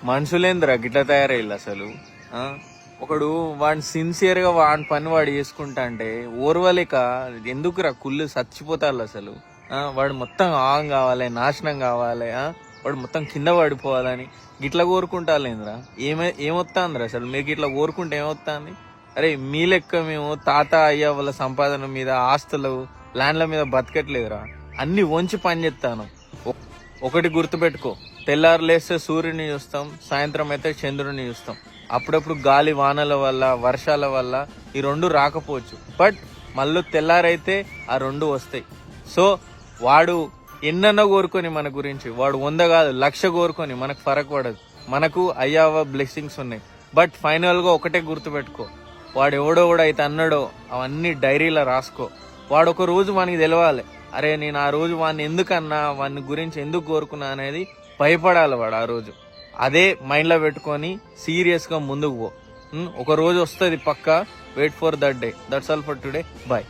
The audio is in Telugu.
మనుషులేందిరా గిట్ల తయారయ్యారు అసలు. ఆ ఒకడు వాడు సిన్సియర్ గా వాడి పని వాడు చేసుకుంటా అంటే ఓర్వలేక ఎందుకురా కుళ్ళు చచ్చిపోతారు అసలు. వాడు మొత్తం ఆగం కావాలి, నాశనం కావాలి, వాడు మొత్తం కింద పడిపోవాలని గిట్లా కోరుకుంటాలేంద్రా. ఏమొస్తాందిరా అసలు మీకు ఇట్లా కోరుకుంటే ఏమొస్తుంది? అరే మీ లెక్క మేము తాత అయ్య వాళ్ళ సంపాదన మీద, ఆస్తులు ల్యాండ్ల మీద బతకట్లేదురా. అన్ని వంచి పని చేస్తాను. ఒకటి గుర్తుపెట్టుకో, తెల్లారు లేస్తే సూర్యుని చూస్తాం, సాయంత్రం అయితే చంద్రుడిని చూస్తాం. అప్పుడప్పుడు గాలి వానల వల్ల, వర్షాల వల్ల ఈ రెండు రాకపోవచ్చు, బట్ మళ్ళీ తెల్లారైతే ఆ రెండు వస్తాయి. సో వాడు ఎన్నెన్నో కోరుకొని మన గురించి, వాడు 100 కాదు 1,00,000 కోరుకొని మనకు ఫరక్ పడదు. మనకు అయ్యావ బ్లెస్సింగ్స్ ఉన్నాయి. బట్ ఫైనల్ గా ఒకటే గుర్తుపెట్టుకో, వాడు ఎవడో కూడా అయితే అన్నాడో అవన్నీ డైరీలో రాసుకో. వాడు ఒక రోజు మనకి తెలవాలి, అరే నేను ఆ రోజు వాడిని ఎందుకన్నా, వాడిని గురించి ఎందుకు కోరుకున్నా అనేది భయపడాలి వాడు ఆ రోజు. అదే మైండ్ లో పెట్టుకొని సీరియస్ గా ముందుకు పో. ఒక రోజు వస్తుంది పక్కా. Wait for that day. That's all for today. Bye.